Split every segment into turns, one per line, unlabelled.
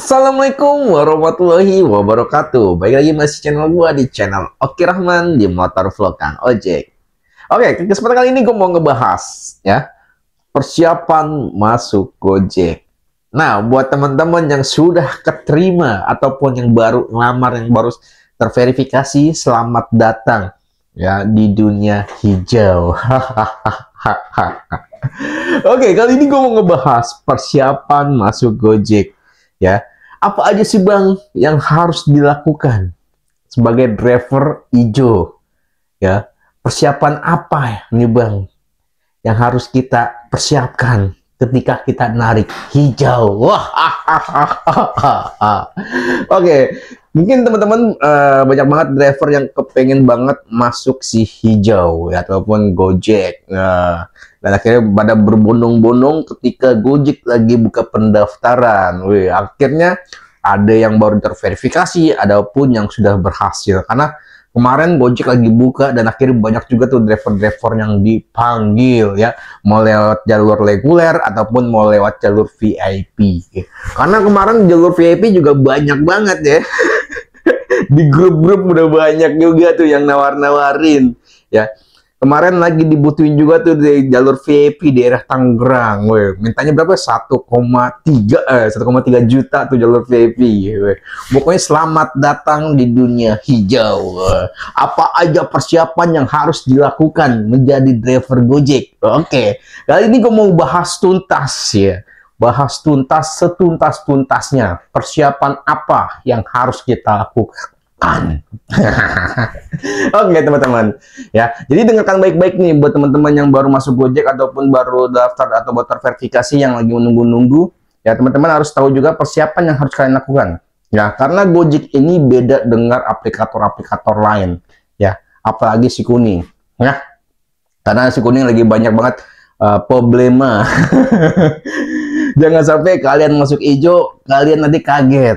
Assalamualaikum warahmatullahi wabarakatuh. Baik lagi masih channel gua di channel Oki Rahman di Motor Vlog Kang Ojek. Oke, kesempatan kali ini gua mau ngebahas ya persiapan masuk Gojek. Nah, buat teman-teman yang sudah keterima ataupun yang baru ngelamar, yang baru terverifikasi, selamat datang ya di dunia hijau. Oke, kali ini gua mau ngebahas persiapan masuk Gojek. Ya, apa aja sih Bang yang harus dilakukan sebagai driver hijau? Ya, persiapan apa ya nih Bang yang harus kita persiapkan ketika kita narik hijau? Wah, Oke, mungkin teman-teman banyak banget driver yang kepengen banget masuk si hijau ya, ataupun Gojek. Dan akhirnya pada berbondong-bondong ketika Gojek lagi buka pendaftaran. Wih, akhirnya ada yang baru terverifikasi, ada pun yang sudah berhasil. Karena kemarin Gojek lagi buka dan akhirnya banyak juga tuh driver-driver yang dipanggil ya, mau lewat jalur reguler ataupun mau lewat jalur VIP. Karena kemarin jalur VIP juga banyak banget ya. Di grup-grup udah banyak juga tuh yang nawar-nawarin ya. Kemarin lagi dibutuhin juga tuh di jalur VIP di daerah Tangerang. Weh, mintanya berapa? 1,3 juta tuh jalur VIP. Weh. Pokoknya selamat datang di dunia hijau. Apa aja persiapan yang harus dilakukan menjadi driver Gojek? Oke, kali ini gue mau bahas tuntas ya. Bahas tuntas, setuntas-tuntasnya. Persiapan apa yang harus kita lakukan? Oke teman-teman ya, jadi dengarkan baik-baik nih buat teman-teman yang baru masuk Gojek ataupun baru daftar atau buat terverifikasi yang lagi menunggu-nunggu ya, teman-teman harus tahu juga persiapan yang harus kalian lakukan ya, karena Gojek ini beda dengan aplikator-aplikator lain ya, apalagi si kuning ya, karena si kuning lagi banyak banget problema. Jangan sampai kalian masuk hijau kalian nanti kaget.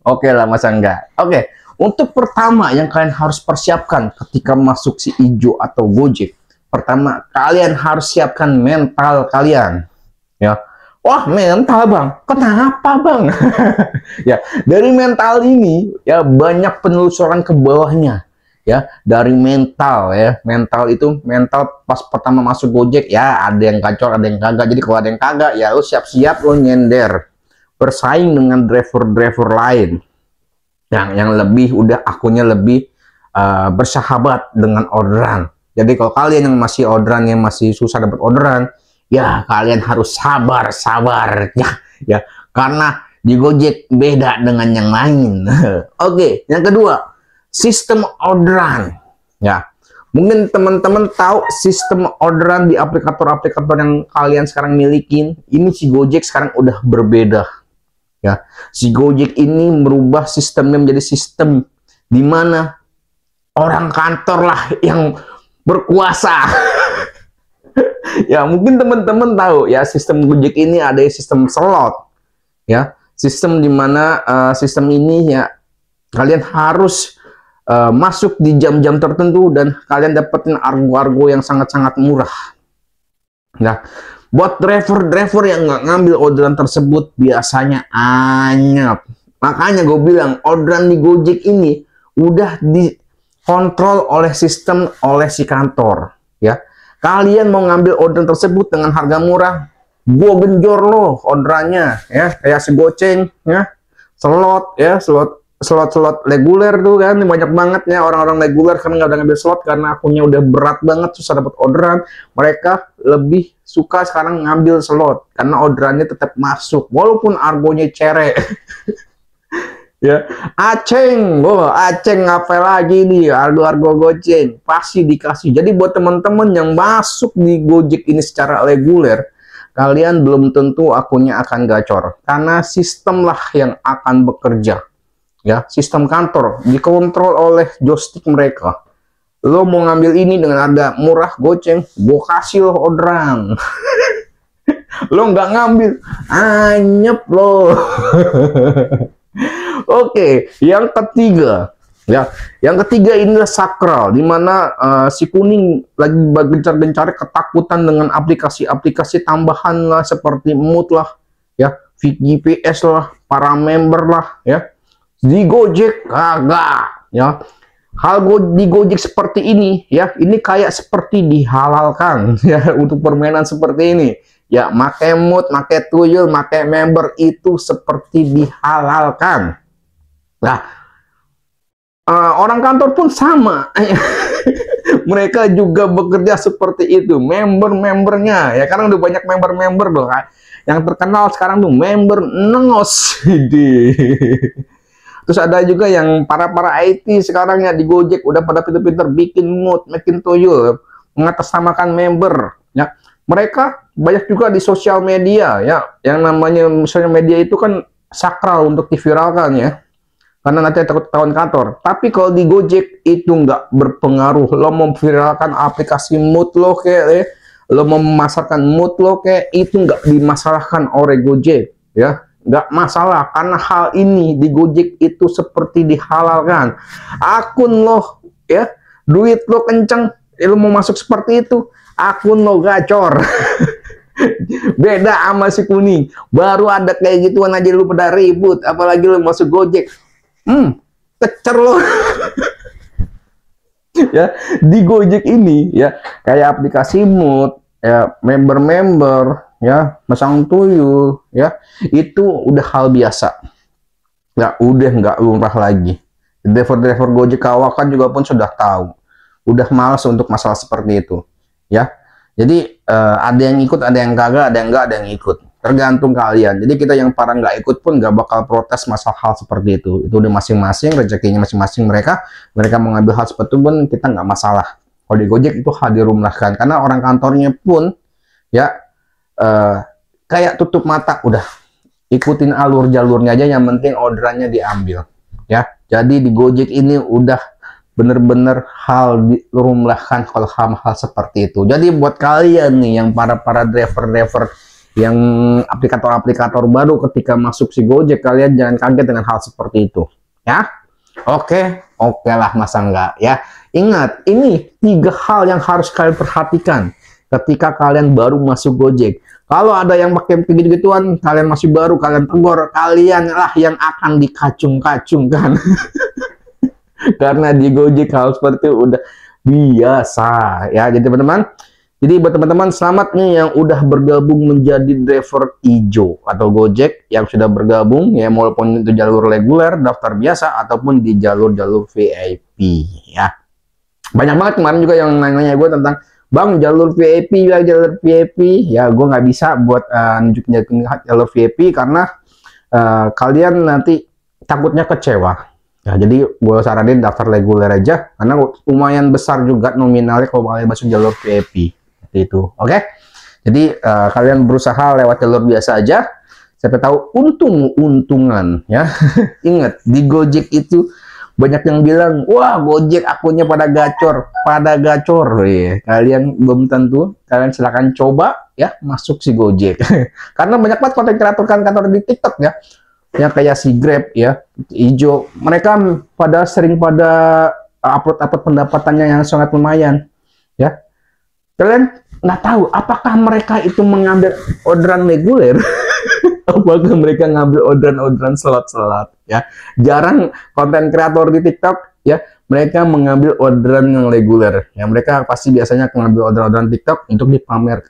Oke lah, masa enggak? Oke, untuk pertama yang kalian harus persiapkan ketika masuk si hijau atau Gojek, pertama kalian harus siapkan mental kalian. Ya, wah mental Bang, kenapa Bang? Ya, dari mental ini ya banyak penelusuran ke bawahnya. Ya, dari mental ya, mental itu mental pas pertama masuk Gojek ya, ada yang gacor, ada yang kagak. Jadi kalau ada yang kagak ya lu siap-siap lu nyender, bersaing dengan driver-driver lain yang lebih udah akunnya lebih bersahabat dengan orderan. Jadi kalau kalian yang masih orderan, yang masih susah dapat orderan, ya kalian harus sabar ya karena di Gojek beda dengan yang lain. Oke, yang kedua, sistem orderan ya. Mungkin teman-teman tahu sistem orderan di aplikator-aplikator yang kalian sekarang milikin. Ini si Gojek sekarang udah berbeda. Ya, si Gojek ini merubah sistemnya menjadi sistem di mana orang kantor lah yang berkuasa. Ya, mungkin teman-teman tahu ya, sistem Gojek ini ada sistem slot. Ya, sistem di mana sistem ini ya kalian harus masuk di jam-jam tertentu dan kalian dapetin argo-argo yang sangat-sangat murah. Nah, buat driver-driver yang nggak ngambil orderan tersebut biasanya anyap. Makanya gue bilang orderan di Gojek ini udah dikontrol oleh sistem, oleh si kantor. Ya, kalian mau ngambil orderan tersebut dengan harga murah, gue genjor loh orderannya. Ya, kayak si goceng, ya, slot, ya, slot reguler tuh kan banyak banget ya, orang-orang reguler karena nggak udah ngambil slot karena akunnya udah berat banget, susah dapat orderan. Mereka lebih suka sekarang ngambil slot karena orderannya tetap masuk walaupun argonya cerek. Ya, Aceng apa lagi nih, argo Gojek pasti dikasih. Jadi buat teman-teman yang masuk di Gojek ini secara reguler, kalian belum tentu akunnya akan gacor karena sistem lah yang akan bekerja. Ya, sistem kantor dikontrol oleh joystick mereka. Lo mau ngambil ini dengan harga murah goceng, gue kasih lo orderan. Lo nggak ngambil, anyep lo. Oke, yang ketiga ya, yang ketiga inilah sakral, dimana si kuning lagi gencar-gencar ketakutan dengan aplikasi-aplikasi tambahan lah seperti mood lah ya, GPS lah, para member lah, ya. Di Gojek kagak, ya. Di Gojek seperti ini, ya, ini kayak seperti dihalalkan, ya, untuk permainan seperti ini, ya, make mood, make tuyul, make member itu seperti dihalalkan. Nah, orang kantor pun sama, mereka juga bekerja seperti itu, member-membernya, ya, karena udah banyak member-member loh, yang terkenal sekarang tuh member nengos, Terus ada juga yang para IT sekarang ya di Gojek udah pada pinter-pinter bikin mood, bikin tuyul, mengatasnamakan member. Ya, mereka banyak juga di sosial media ya, yang namanya sosial media itu kan sakral untuk diviralkan ya, karena nanti takut ketahuan kantor. Tapi kalau di Gojek itu nggak berpengaruh. Lo mau viralkan aplikasi mood lo kayak, lo mau memasarkan mood lo kayak, itu nggak dimasalahkan oleh Gojek ya. Nggak masalah, karena hal ini di Gojek itu seperti dihalalkan. Akun lo, ya, duit lo kenceng, lo mau masuk seperti itu, akun lo gacor. Beda sama si kuning, baru ada kayak gituan aja lu pada ribut, apalagi lo masuk Gojek. Kecer lo. Ya, di Gojek ini, ya, kayak aplikasi mood, ya, member-member, ya, masang tuyul, ya, itu udah hal biasa, ya, udah nggak lumrah lagi. Driver-driver Gojek kawakan juga pun sudah tahu, udah malas untuk masalah seperti itu, ya. Jadi ada yang ikut, ada yang kagak, ada yang nggak, ada yang ikut, tergantung kalian. Jadi kita yang para nggak ikut pun nggak bakal protes masalah hal seperti itu udah masing-masing, rezekinya masing-masing mereka mau ngambil hal seperti itu pun kita nggak masalah. Kalau di Gojek itu hal dirumrahkan, karena orang kantornya pun, ya, kayak tutup mata, udah ikutin alur jalurnya aja, yang penting orderannya diambil, ya. Jadi di Gojek ini udah bener-bener hal dirumrahkan kalau hal-hal seperti itu. Jadi buat kalian nih yang para driver-driver yang aplikator-aplikator baru, ketika masuk si Gojek, kalian jangan kaget dengan hal seperti itu, ya. Oke lah, masa enggak, ya. Ingat, ini 3 hal yang harus kalian perhatikan ketika kalian baru masuk Gojek. Kalau ada yang pakai begitu-gituan, kalian masih baru, kalian tegur, kalian lah yang akan dikacung-kacungkan. Karena di Gojek hal seperti itu udah biasa, ya. Jadi teman-teman, buat teman-teman selamat nih yang udah bergabung menjadi driver hijau atau Gojek, yang sudah bergabung, ya, walaupun itu jalur reguler, daftar biasa, ataupun di jalur-jalur VIP, ya. Banyak banget kemarin juga yang nanya-nanya gue tentang, Bang, jalur VIP ya, jalur VIP. Ya, gue nggak bisa buat nunjukin jalur VIP karena kalian nanti takutnya kecewa. Ya, jadi gue saranin daftar reguler aja, karena lumayan besar juga nominalnya kalau kalian masuk jalur VIP. Seperti itu, oke? Jadi kalian berusaha lewat jalur biasa aja. Siapa tahu untung-untungan, ya. Ingat, di Gojek itu banyak yang bilang, wah, Gojek akunnya pada gacor, ya. Kalian belum tentu, kalian silahkan coba, ya, masuk si Gojek. Karena banyak banget konten kreator kantor di TikTok, ya, yang kayak si Grab, ya, hijau, mereka sering pada upload pendapatannya yang sangat lumayan, ya. Kalian nggak tahu apakah mereka itu mengambil orderan reguler. Apakah mereka ngambil orderan slot-slot, ya. Jarang konten kreator di TikTok, ya, mereka mengambil orderan yang reguler, ya. Mereka pasti biasanya mengambil orderan TikTok untuk dipamer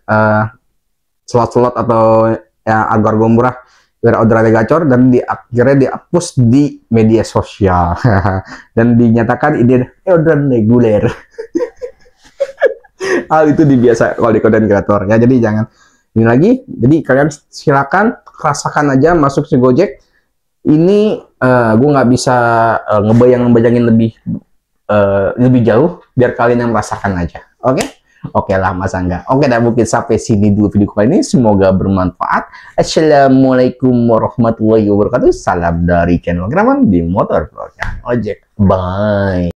slot-slot atau, ya, agar murah biar orderannya gacor, dan akhirnya dihapus di media sosial dan dinyatakan ini orderan reguler. Hal itu dibiasa kalau di konten kreator, ya. Jadi jangan ini lagi. Jadi kalian silakan rasakan aja masuk si Gojek ini. Gue nggak bisa ngebayangin lebih jauh, biar kalian yang merasakan aja. Oke lah, masa enggak. Oke, dan mungkin sampai sini dulu video kali ini, semoga bermanfaat. Assalamualaikum warahmatullahi wabarakatuh. Salam dari channel Kraman di Motor Vlognya Ojek. Bye.